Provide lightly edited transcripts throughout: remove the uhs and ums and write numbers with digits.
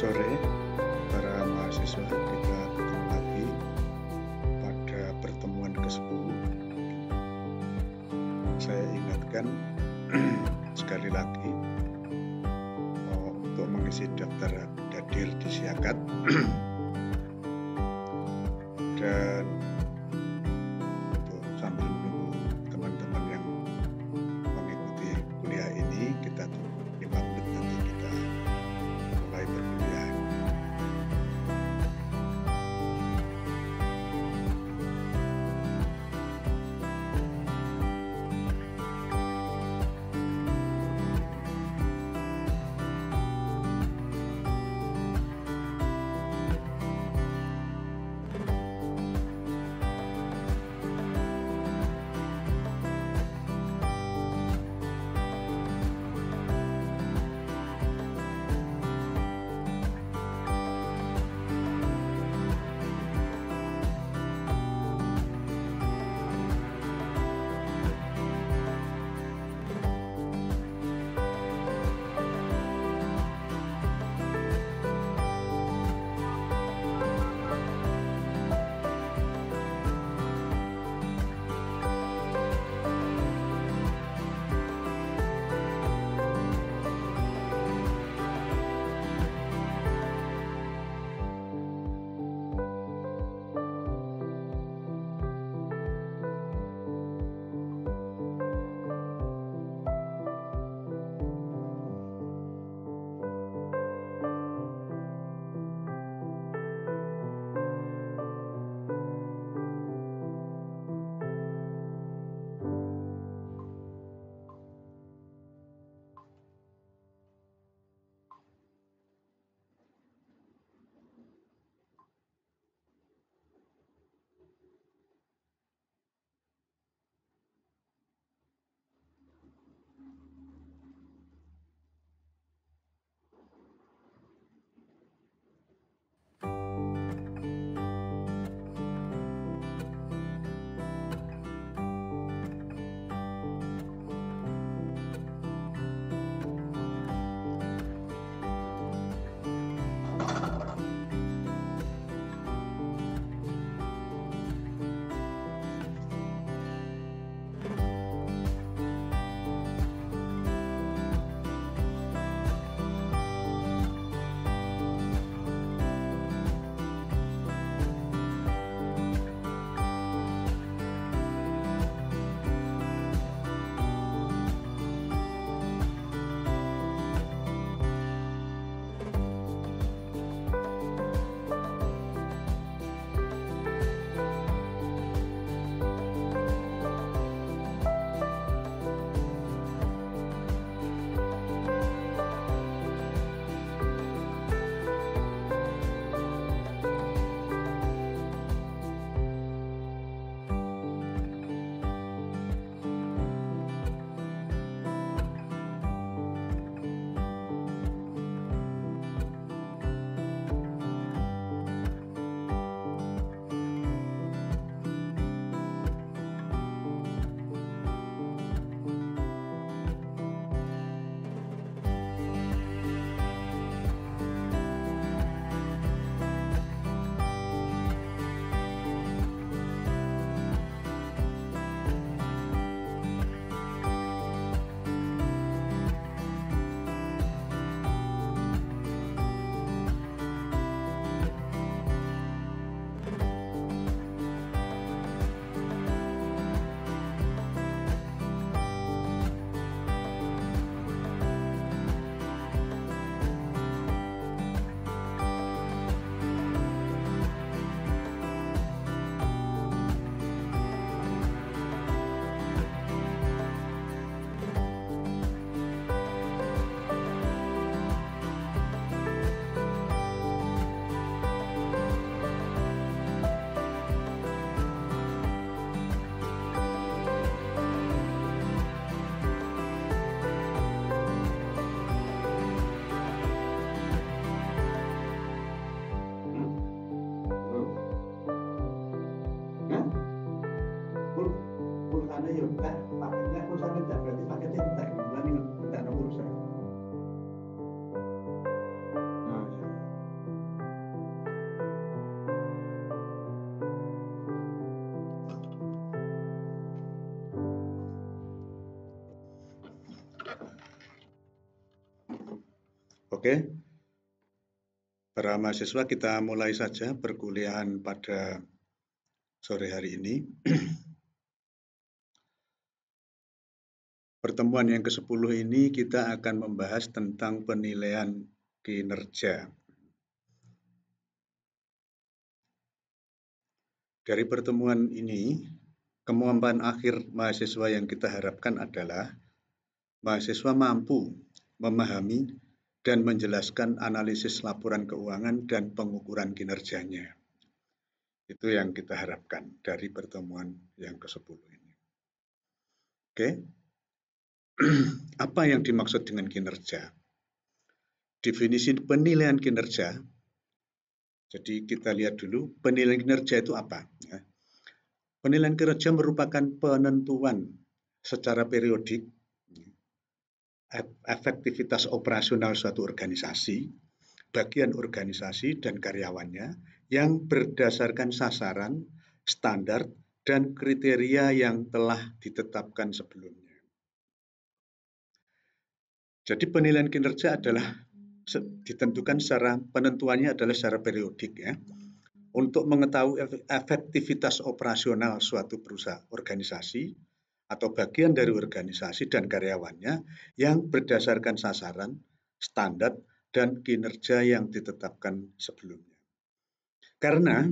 sore para mahasiswa, kita ketemu lagi pada pertemuan ke-10. Saya ingatkan sekali lagi untuk mengisi daftar hadir di Siakat dan untuk sambil menunggu teman-teman yang mengikuti kuliah ini, kita tunggu 5 menit nanti kita mulai perkuliahan. Oke, para mahasiswa, kita mulai saja perkuliahan pada sore hari ini. Pertemuan yang ke-10 ini kita akan membahas tentang penilaian kinerja. Dari pertemuan ini, kemampuan akhir mahasiswa yang kita harapkan adalah mahasiswa mampu memahami dan menjelaskan analisis laporan keuangan dan pengukuran kinerjanya. Itu yang kita harapkan dari pertemuan yang ke-10 ini. Oke. Apa yang dimaksud dengan kinerja? Definisi penilaian kinerja. Jadi kita lihat dulu penilaian kinerja itu apa. Penilaian kinerja merupakan penentuan secara periodik efektivitas operasional suatu organisasi, bagian organisasi dan karyawannya yang berdasarkan sasaran, standar, dan kriteria yang telah ditetapkan sebelumnya. Jadi penilaian kinerja adalah ditentukan secara penentuannya adalah secara periodik ya. Untuk mengetahui efektivitas operasional suatu perusahaan organisasi atau bagian dari organisasi dan karyawannya yang berdasarkan sasaran, standar, dan kinerja yang ditetapkan sebelumnya. Karena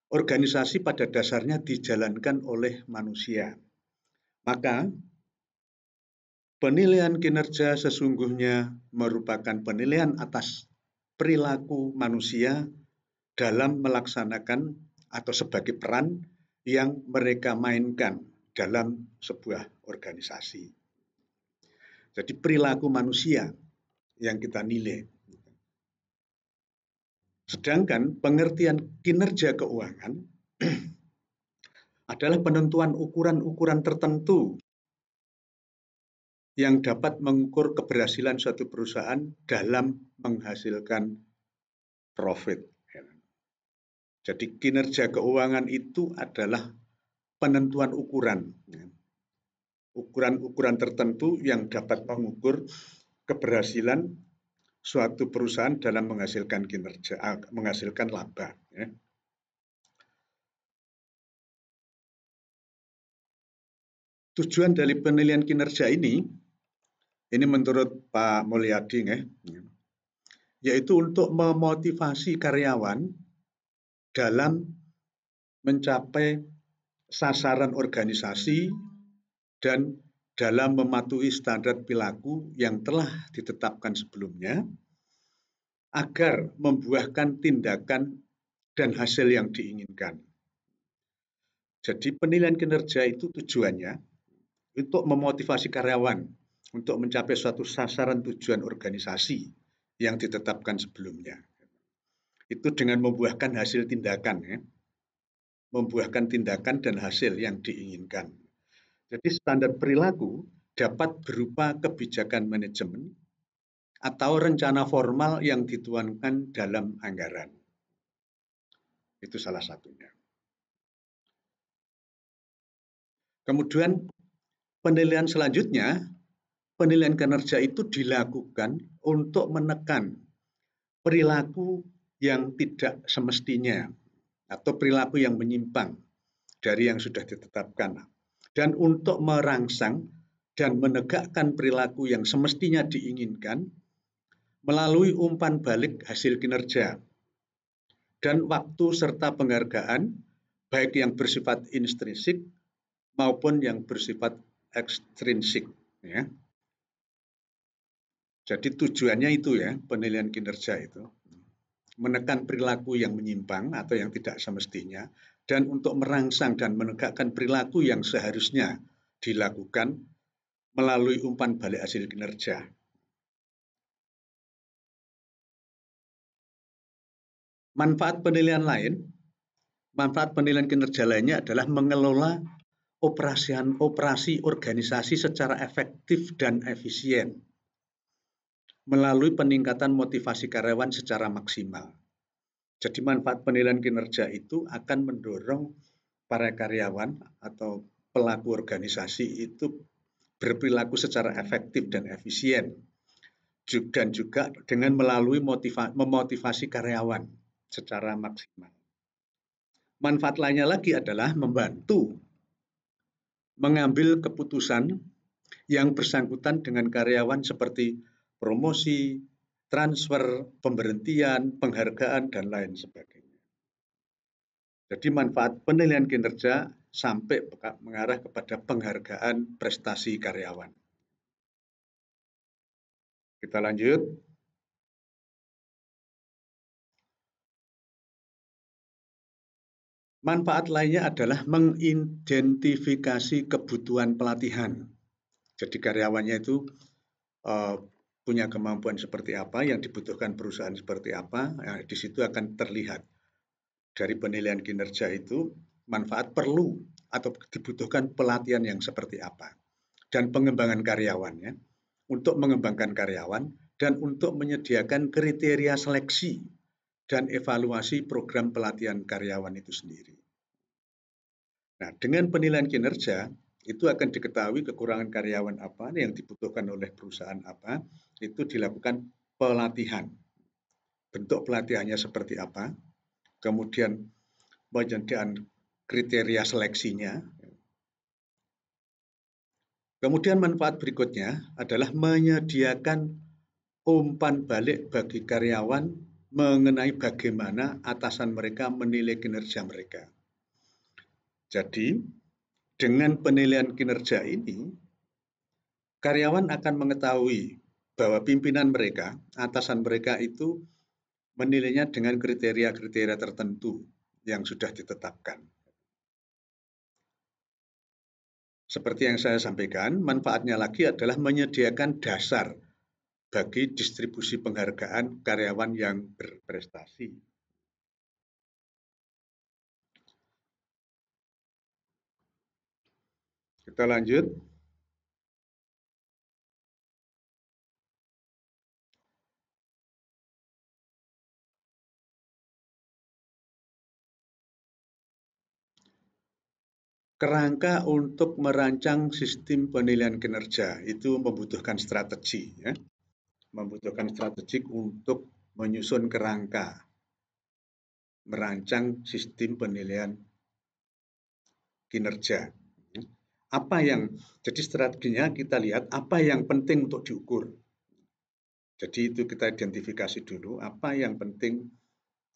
organisasi pada dasarnya dijalankan oleh manusia, maka penilaian kinerja sesungguhnya merupakan penilaian atas perilaku manusia dalam melaksanakan atau sebagai peran yang mereka mainkan dalam sebuah organisasi. Jadi perilaku manusia yang kita nilai. Sedangkan pengertian kinerja keuangan adalah penentuan ukuran-ukuran tertentu yang dapat mengukur keberhasilan suatu perusahaan dalam menghasilkan profit. Jadi kinerja keuangan itu adalah penentuan ukuran tertentu yang dapat mengukur keberhasilan suatu perusahaan dalam menghasilkan kinerja, menghasilkan laba. Ya. Tujuan dari penilaian kinerja ini menurut Pak Mulyadi, yaitu untuk memotivasi karyawan dalam mencapai sasaran organisasi dan dalam mematuhi standar perilaku yang telah ditetapkan sebelumnya agar membuahkan tindakan dan hasil yang diinginkan. Jadi penilaian kinerja itu tujuannya untuk memotivasi karyawan untuk mencapai suatu sasaran tujuan organisasi yang ditetapkan sebelumnya. Itu dengan membuahkan hasil tindakan, membuahkan tindakan dan hasil yang diinginkan. Jadi standar perilaku dapat berupa kebijakan manajemen atau rencana formal yang dituangkan dalam anggaran. Itu salah satunya. Kemudian penilaian selanjutnya, penilaian kinerja itu dilakukan untuk menekan perilaku yang tidak semestinya atau perilaku yang menyimpang dari yang sudah ditetapkan, dan untuk merangsang dan menegakkan perilaku yang semestinya diinginkan melalui umpan balik hasil kinerja dan waktu serta penghargaan baik yang bersifat intrinsik maupun yang bersifat ekstrinsik. Ya. Jadi tujuannya itu ya, penilaian kinerja itu menekan perilaku yang menyimpang atau yang tidak semestinya dan untuk merangsang dan menegakkan perilaku yang seharusnya dilakukan melalui umpan balik hasil kinerja. Manfaat penilaian kinerja lainnya adalah mengelola operasi organisasi secara efektif dan efisien melalui peningkatan motivasi karyawan secara maksimal. Jadi manfaat penilaian kinerja itu akan mendorong para karyawan atau pelaku organisasi itu berperilaku secara efektif dan efisien dan juga dengan melalui memotivasi karyawan secara maksimal. Manfaat lainnya lagi adalah membantu mengambil keputusan yang bersangkutan dengan karyawan seperti promosi, transfer, pemberhentian, penghargaan, dan lain sebagainya. Jadi manfaat penilaian kinerja sampai mengarah kepada penghargaan prestasi karyawan. Kita lanjut. Manfaat lainnya adalah mengidentifikasi kebutuhan pelatihan. Jadi karyawannya itu punya kemampuan seperti apa, yang dibutuhkan perusahaan seperti apa. Nah, di situ akan terlihat dari penilaian kinerja itu manfaat perlu atau dibutuhkan pelatihan yang seperti apa, dan pengembangan karyawannya untuk mengembangkan karyawan dan untuk menyediakan kriteria seleksi dan evaluasi program pelatihan karyawan itu sendiri. Nah, dengan penilaian kinerja itu akan diketahui kekurangan karyawan apa yang dibutuhkan oleh perusahaan apa, itu dilakukan pelatihan. Bentuk pelatihannya seperti apa, kemudian penyediaan kriteria seleksinya. Kemudian manfaat berikutnya adalah menyediakan umpan balik bagi karyawan mengenai bagaimana atasan mereka menilai kinerja mereka. Jadi, dengan penilaian kinerja ini, karyawan akan mengetahui bahwa pimpinan mereka, atasan mereka itu menilainya dengan kriteria-kriteria tertentu yang sudah ditetapkan. Seperti yang saya sampaikan, manfaatnya lagi adalah menyediakan dasar bagi distribusi penghargaan karyawan yang berprestasi. Kita lanjut. Kerangka untuk merancang sistem penilaian kinerja itu membutuhkan strategi, ya. Membutuhkan strategi untuk menyusun kerangka, merancang sistem penilaian kinerja. Jadi strateginya kita lihat apa yang penting untuk diukur. Jadi itu kita identifikasi dulu apa yang penting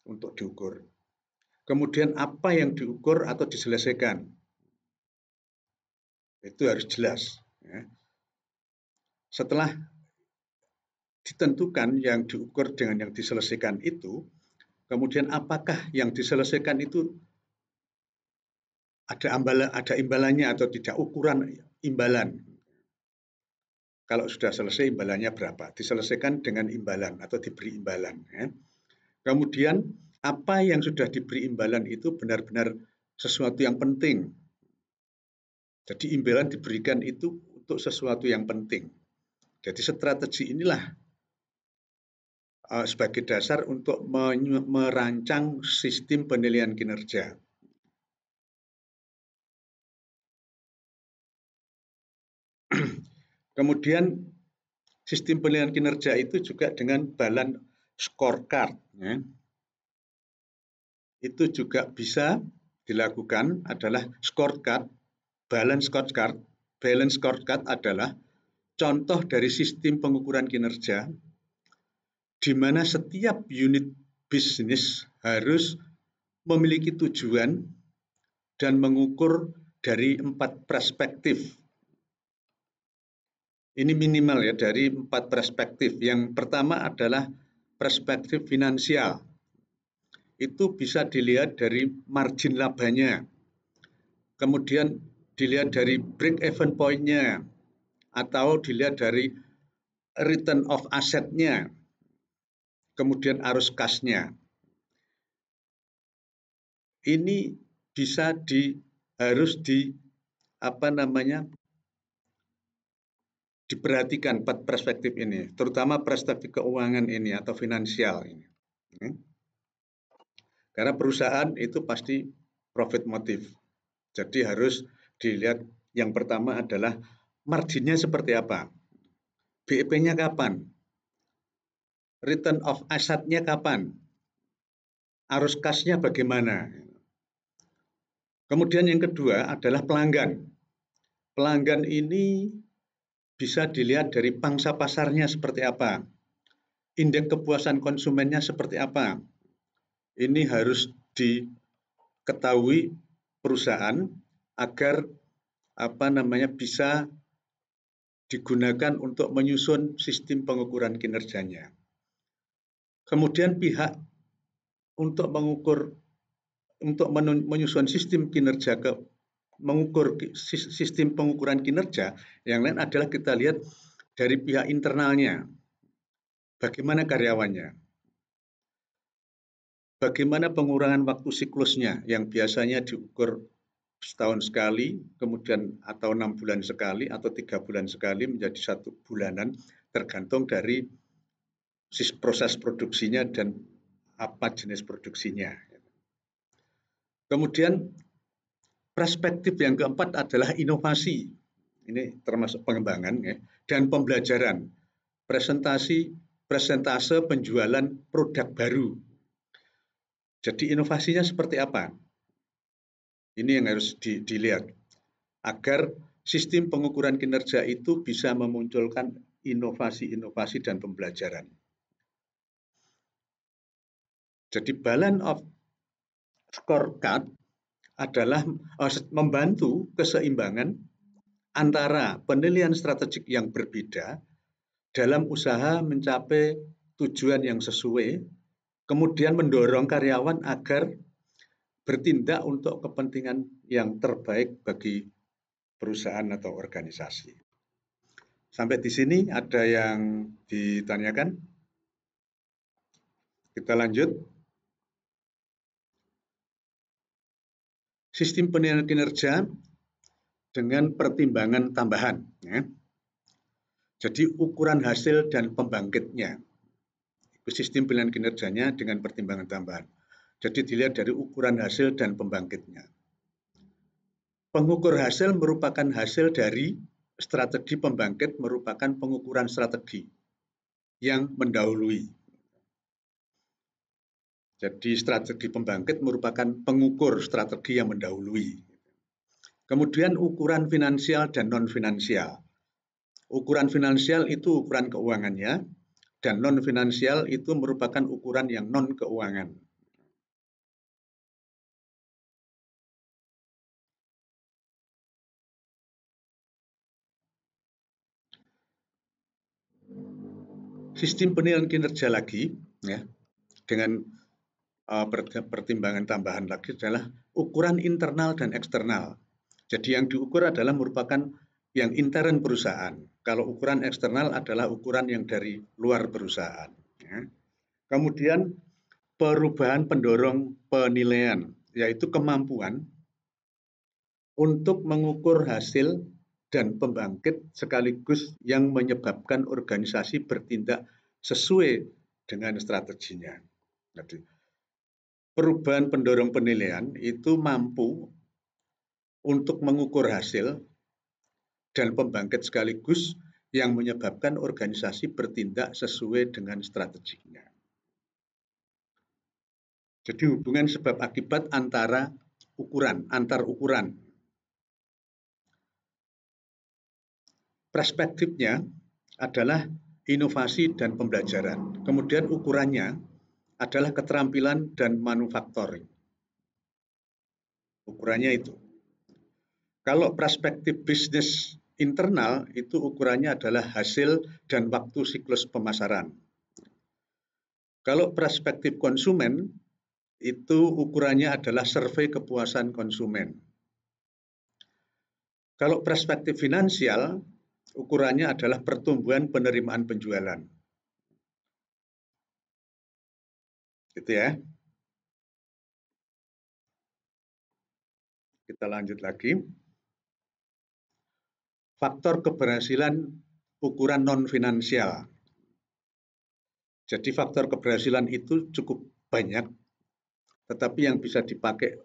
untuk diukur. Kemudian apa yang diukur atau diselesaikan. Itu harus jelas. Ya. Setelah ditentukan yang diukur dengan yang diselesaikan itu, kemudian apakah yang diselesaikan itu ada imbalannya atau tidak, ukuran imbalan. Kalau sudah selesai imbalannya berapa, diselesaikan dengan imbalan atau diberi imbalan. Ya. Kemudian apa yang sudah diberi imbalan itu benar-benar sesuatu yang penting. Jadi imbalan diberikan itu untuk sesuatu yang penting. Jadi strategi inilah sebagai dasar untuk merancang sistem penilaian kinerja. Kemudian sistem penilaian kinerja itu juga dengan balance scorecard. Ya. Itu juga bisa dilakukan adalah scorecard, balance scorecard. Balance scorecard adalah contoh dari sistem pengukuran kinerja di mana setiap unit bisnis harus memiliki tujuan dan mengukur dari 4 perspektif. Ini minimal ya, dari 4 perspektif. Yang pertama adalah perspektif finansial. Itu bisa dilihat dari margin labanya. Kemudian dilihat dari break even point-nya atau dilihat dari return of asset-nya. Kemudian arus kas-nya. Ini bisa harus diperhatikan 4 perspektif ini, terutama perspektif keuangan ini atau finansial ini. Karena perusahaan itu pasti profit motif. Jadi harus dilihat yang pertama adalah marginnya seperti apa, BEP-nya kapan, return of asset-nya kapan, arus kasnya bagaimana. Kemudian yang kedua adalah pelanggan. Pelanggan ini bisa dilihat dari pangsa pasarnya seperti apa, indeks kepuasan konsumennya seperti apa. Ini harus diketahui perusahaan agar bisa digunakan untuk menyusun sistem pengukuran kinerjanya. Kemudian pihak untuk menyusun sistem kinerja mengukur sistem pengukuran kinerja, yang lain adalah kita lihat dari pihak internalnya, bagaimana karyawannya, bagaimana pengurangan waktu siklusnya yang biasanya diukur setahun sekali, kemudian atau 6 bulan sekali, atau 3 bulan sekali menjadi 1 bulanan, tergantung dari proses produksinya dan apa jenis produksinya. Kemudian perspektif yang keempat adalah inovasi. Ini termasuk pengembangan ya, dan pembelajaran. Presentase penjualan produk baru. Jadi inovasinya seperti apa? Ini yang harus dilihat agar sistem pengukuran kinerja itu bisa memunculkan inovasi-inovasi dan pembelajaran. Jadi balance of scorecard adalah membantu keseimbangan antara penilaian strategik yang berbeda dalam usaha mencapai tujuan yang sesuai, kemudian mendorong karyawan agar bertindak untuk kepentingan yang terbaik bagi perusahaan atau organisasi. Sampai di sini ada yang ditanyakan? Kita lanjut. Sistem penilaian kinerja dengan pertimbangan tambahan. Ya. Jadi ukuran hasil dan pembangkitnya. Sistem penilaian kinerjanya dengan pertimbangan tambahan. Jadi dilihat dari ukuran hasil dan pembangkitnya. Pengukur hasil merupakan hasil dari strategi pembangkit merupakan pengukuran strategi yang mendahului. Jadi strategi pembangkit merupakan pengukur strategi yang mendahului. Kemudian ukuran finansial dan non-finansial. Ukuran finansial itu ukuran keuangannya, dan non-finansial itu merupakan ukuran yang non-keuangan. Sistem penilaian kinerja lagi, ya, dengan pertimbangan tambahan lagi adalah ukuran internal dan eksternal. Jadi yang diukur adalah merupakan yang intern perusahaan. Kalau ukuran eksternal adalah ukuran yang dari luar perusahaan. Ya. Kemudian perubahan pendorong penilaian, yaitu kemampuan untuk mengukur hasil dan pembangkit sekaligus yang menyebabkan organisasi bertindak sesuai dengan strateginya. Jadi, perubahan pendorong penilaian itu mampu untuk mengukur hasil dan pembangkit sekaligus yang menyebabkan organisasi bertindak sesuai dengan strateginya. Jadi hubungan sebab akibat antar ukuran. Perspektifnya adalah inovasi dan pembelajaran. Kemudian ukurannya adalah keterampilan dan manufakturing. Ukurannya itu. Kalau perspektif bisnis internal itu ukurannya adalah hasil dan waktu siklus pemasaran. Kalau perspektif konsumen itu ukurannya adalah survei kepuasan konsumen. Kalau perspektif finansial ukurannya adalah pertumbuhan penerimaan penjualan. Gitu ya. Kita lanjut lagi. Faktor keberhasilan ukuran non-finansial. Jadi faktor keberhasilan itu cukup banyak, tetapi yang bisa dipakai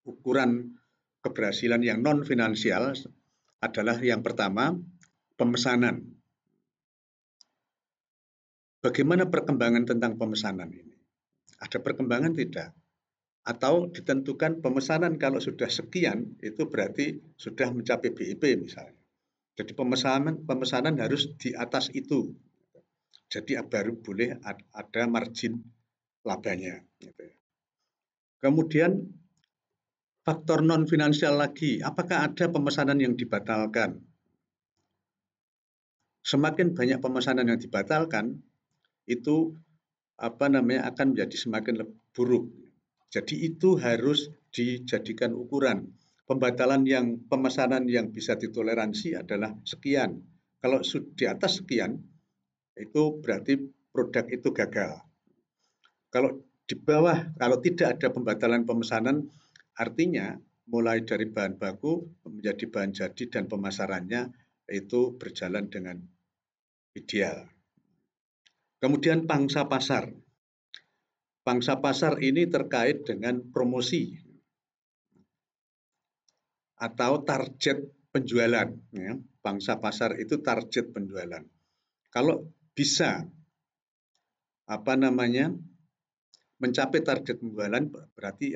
ukuran keberhasilan yang non-finansial adalah yang pertama, pemesanan. bagaimana perkembangan tentang pemesanan ini? Ada perkembangan tidak? Atau ditentukan pemesanan kalau sudah sekian, itu berarti sudah mencapai BIP misalnya. Jadi pemesanan harus di atas itu. Jadi baru boleh ada margin labanya. Gitu ya. Kemudian faktor non finansial lagi, apakah ada pemesanan yang dibatalkan? Semakin banyak pemesanan yang dibatalkan, itu akan menjadi semakin buruk. Jadi itu harus dijadikan ukuran. Pemesanan yang bisa ditoleransi adalah sekian. Kalau di atas sekian, itu berarti produk itu gagal. Kalau di bawah, kalau tidak ada pembatalan pemesanan, artinya mulai dari bahan baku menjadi bahan jadi dan pemasarannya itu berjalan dengan ideal. Kemudian pangsa pasar. Pangsa pasar ini terkait dengan promosi atau target penjualan. Ya. Pangsa pasar itu target penjualan. Kalau bisa mencapai target penjualan, berarti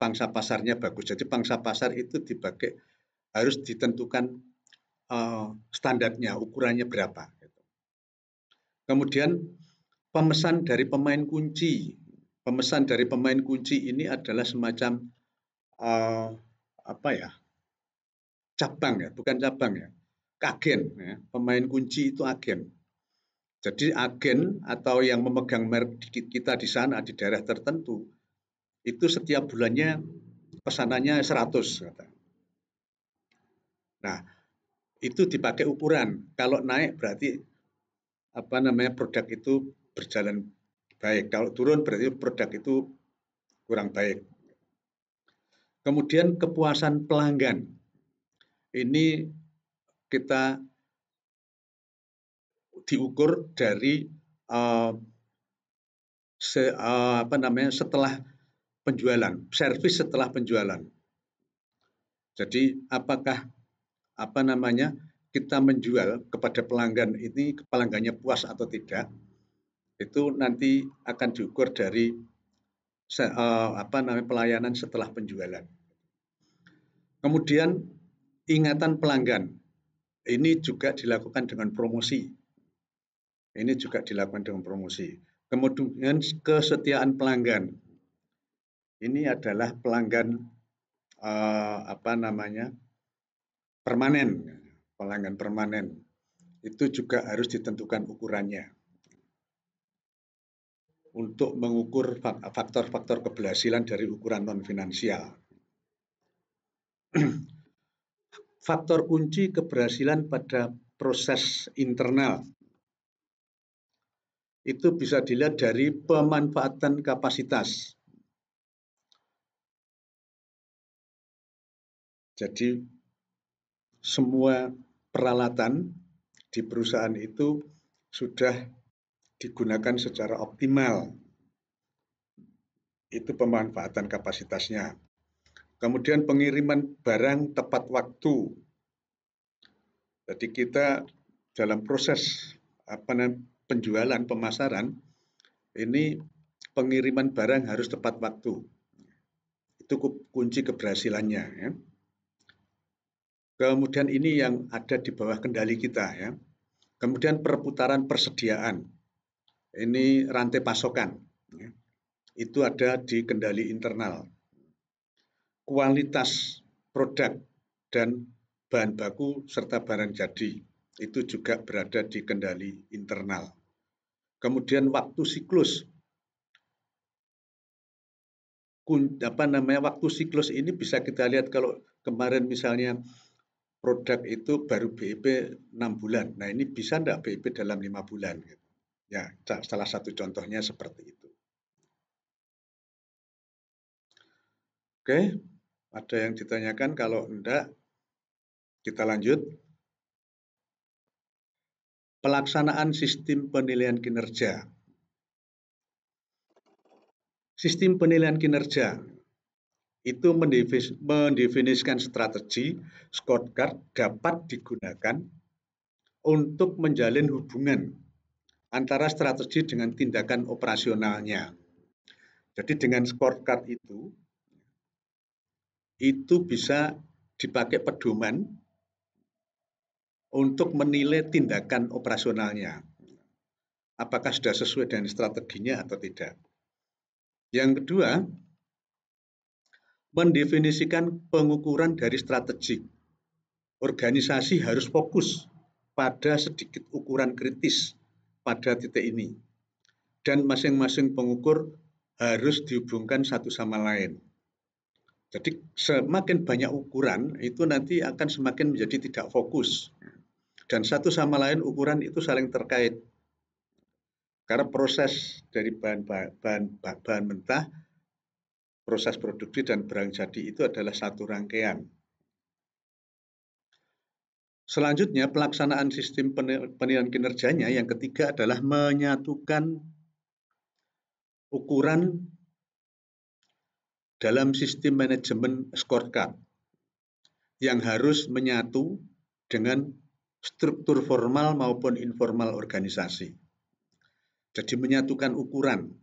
pangsa pasarnya bagus. Jadi pangsa pasar itu harus ditentukan standarnya, ukurannya berapa. Kemudian pemesan dari pemain kunci. Pemesan dari pemain kunci ini adalah semacam cabang ya, bukan cabang ya, agen ya. Pemain kunci itu agen. Jadi agen atau yang memegang merek kita di sana di daerah tertentu itu setiap bulannya pesanannya 100 kata. Nah, itu dipakai ukuran. Kalau naik berarti produk itu berjalan baik. Kalau turun berarti produk itu kurang baik. Kemudian kepuasan pelanggan. Ini kita diukur dari setelah penjualan, servis setelah penjualan. Jadi apakah kita menjual kepada pelanggan ini, pelanggannya puas atau tidak, itu nanti akan diukur dari pelayanan setelah penjualan. Kemudian ingatan pelanggan, ini juga dilakukan dengan promosi. Kemudian kesetiaan pelanggan, ini adalah pelanggan permanen, pelanggan permanen. Itu juga harus ditentukan ukurannya untuk mengukur faktor-faktor keberhasilan dari ukuran non finansial. Faktor kunci keberhasilan pada proses internal itu bisa dilihat dari pemanfaatan kapasitas. Jadi semua peralatan di perusahaan itu sudah digunakan secara optimal. Itu pemanfaatan kapasitasnya. Kemudian pengiriman barang tepat waktu. Jadi kita dalam proses penjualan, pemasaran, ini pengiriman barang harus tepat waktu. Itu kunci keberhasilannya. Ya. Kemudian ini yang ada di bawah kendali kita. Ya. Kemudian perputaran persediaan. Ini rantai pasokan. Ya. Itu ada di kendali internal. Kualitas produk dan bahan baku serta barang jadi itu juga berada di kendali internal. Kemudian waktu siklus. Waktu siklus ini bisa kita lihat kalau kemarin misalnya produk itu baru BIP 6 bulan. Nah, ini bisa enggak BIP dalam 5 bulan gitu. Ya, salah satu contohnya seperti itu. Oke, ada yang ditanyakan? Kalau enggak, kita lanjut. Pelaksanaan sistem penilaian kinerja. Sistem penilaian kinerja itu mendefinisikan strategi scorecard dapat digunakan untuk menjalin hubungan antara strategi dengan tindakan operasionalnya. Jadi dengan scorecard itu bisa dipakai pedoman untuk menilai tindakan operasionalnya. Apakah sudah sesuai dengan strateginya atau tidak. Yang kedua, mendefinisikan pengukuran dari strategi. Organisasi harus fokus pada sedikit ukuran kritis pada titik ini. Dan masing-masing pengukur harus dihubungkan satu sama lain. Jadi semakin banyak ukuran itu nanti akan semakin menjadi tidak fokus. Dan satu sama lain ukuran itu saling terkait. Karena proses dari bahan mentah, proses produksi dan barang jadi itu adalah satu rangkaian. Selanjutnya pelaksanaan sistem penilaian kinerjanya yang ketiga adalah menyatukan ukuran dalam sistem manajemen scorecard yang harus menyatu dengan struktur formal maupun informal organisasi. Jadi menyatukan ukuran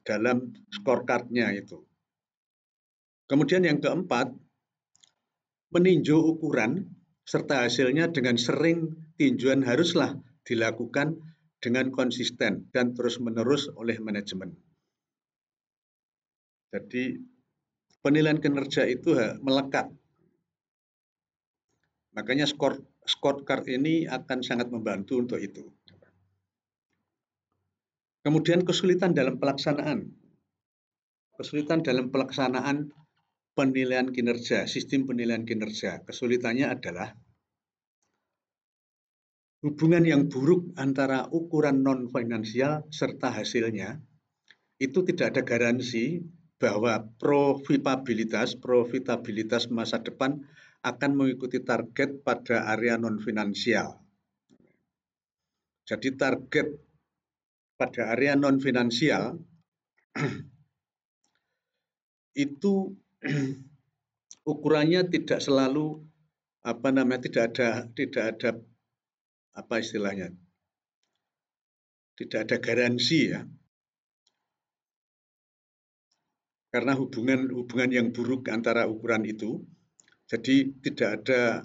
dalam scorecard-nya itu. Kemudian yang keempat, meninjau ukuran serta hasilnya dengan sering tinjauan haruslah dilakukan dengan konsisten dan terus-menerus oleh manajemen. Jadi penilaian kinerja itu melekat. Makanya scorecard ini akan sangat membantu untuk itu. Kemudian kesulitan dalam pelaksanaan. Kesulitan dalam pelaksanaan penilaian kinerja, sistem penilaian kinerja. Kesulitannya adalah hubungan yang buruk antara ukuran non-finansial serta hasilnya. Itu tidak ada garansi bahwa profitabilitas masa depan akan mengikuti target pada area non-finansial. Jadi target pada area non-finansial itu ukurannya tidak selalu tidak ada tidak ada garansi ya, karena hubungan yang buruk antara ukuran itu, jadi tidak ada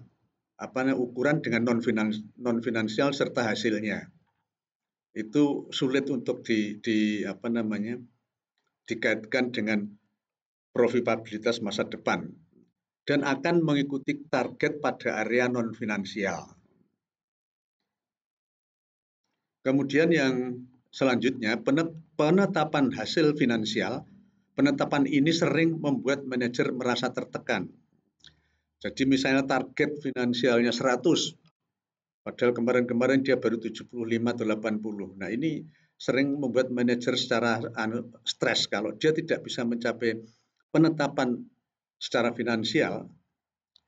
ukuran dengan non-finansial serta hasilnya. Itu sulit untuk dikaitkan dengan profitabilitas masa depan dan akan mengikuti target pada area non-finansial. Kemudian yang selanjutnya, penetapan hasil finansial. Penetapan ini sering membuat manajer merasa tertekan. Jadi misalnya target finansialnya 100, padahal kemarin-kemarin dia baru 75 atau 80. Nah ini sering membuat manajer secara stres kalau dia tidak bisa mencapai penetapan secara finansial,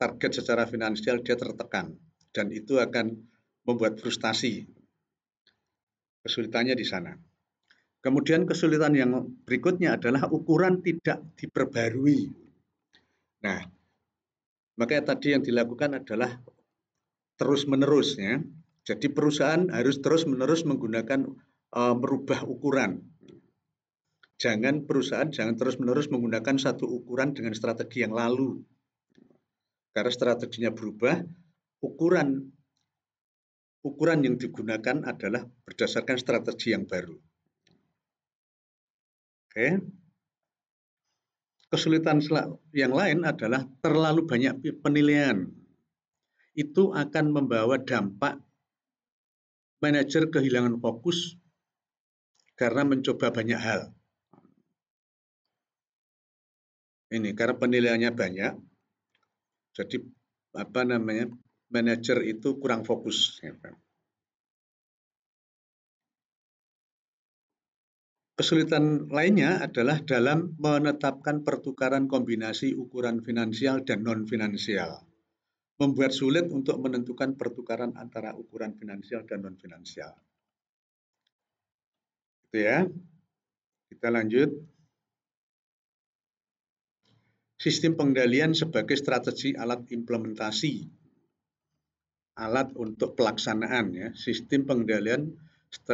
target secara finansial dia tertekan dan itu akan membuat frustasi. Kesulitannya di sana. Kemudian kesulitan yang berikutnya adalah ukuran tidak diperbarui. Nah, makanya tadi yang dilakukan adalah terus-menerus ya. Jadi perusahaan harus terus-menerus menggunakan merubah ukuran. Perusahaan jangan terus-menerus menggunakan satu ukuran dengan strategi yang lalu. Karena strateginya berubah, ukuran yang digunakan adalah berdasarkan strategi yang baru. Oke. Kesulitan yang lain adalah terlalu banyak penilaian. Itu akan membawa dampak manajer kehilangan fokus karena mencoba banyak hal. Ini karena penilaiannya banyak, jadi manajer itu kurang fokus. Kesulitan lainnya adalah dalam menetapkan pertukaran kombinasi ukuran finansial dan non-finansial. Membuat sulit untuk menentukan pertukaran antara ukuran finansial dan non-finansial. Itu ya. Kita lanjut. Sistem pengendalian sebagai strategi alat implementasi. Alat untuk pelaksanaan ya. Sistem pengendalian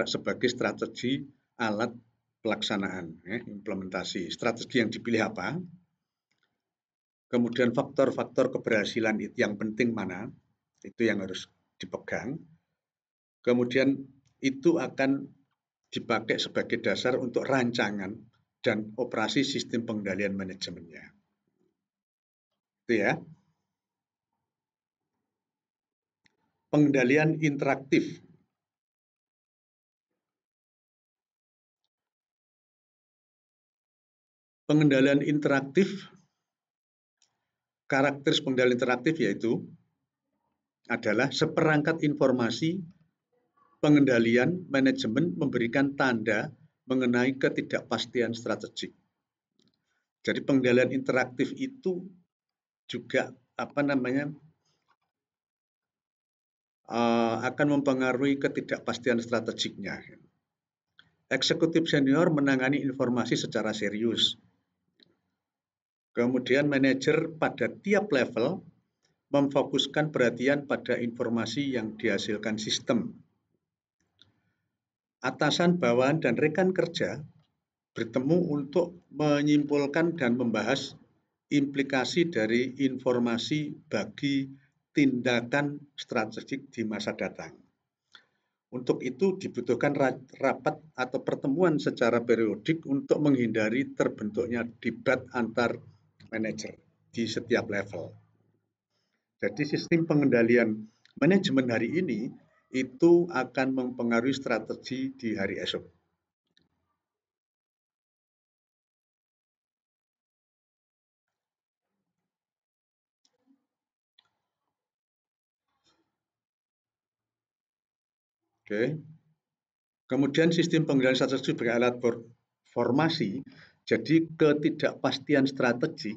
sebagai strategi alat pelaksanaan, implementasi. Strategi yang dipilih apa? Kemudian faktor-faktor keberhasilan yang penting mana? Itu yang harus dipegang. Kemudian itu akan dipakai sebagai dasar untuk rancangan dan operasi sistem pengendalian manajemennya. Itu ya. Pengendalian interaktif. Pengendalian interaktif, karakteristik pengendalian interaktif yaitu adalah seperangkat informasi pengendalian manajemen memberikan tanda mengenai ketidakpastian strategik. Jadi pengendalian interaktif itu juga akan mempengaruhi ketidakpastian strategiknya. Eksekutif senior menangani informasi secara serius. Kemudian manajer pada tiap level memfokuskan perhatian pada informasi yang dihasilkan sistem. Atasan, bawahan, dan rekan kerja bertemu untuk menyimpulkan dan membahas implikasi dari informasi bagi tindakan strategik di masa datang. Untuk itu dibutuhkan rapat atau pertemuan secara periodik untuk menghindari terbentuknya debat antar manajer di setiap level. Jadi sistem pengendalian manajemen hari ini itu akan mempengaruhi strategi di hari esok. Oke. Kemudian sistem pengendalian strategi sebagai alat formasi, jadi ketidakpastian strategi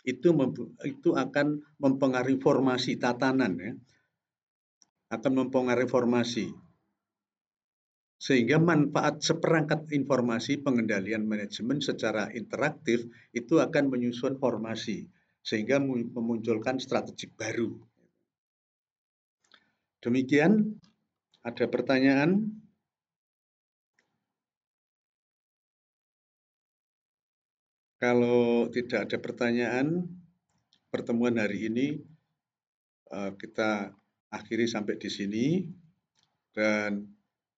itu akan mempengaruhi formasi tatanan, ya, akan mempengaruhi formasi, sehingga manfaat seperangkat informasi pengendalian manajemen secara interaktif itu akan menyusun formasi, sehingga memunculkan strategi baru. Demikian, ada pertanyaan? Kalau tidak ada pertanyaan, pertemuan hari ini kita akhiri sampai di sini dan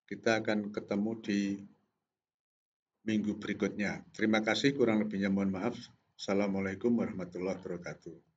kita akan ketemu di minggu berikutnya. Terima kasih, kurang lebihnya mohon maaf. Assalamualaikum warahmatullahi wabarakatuh.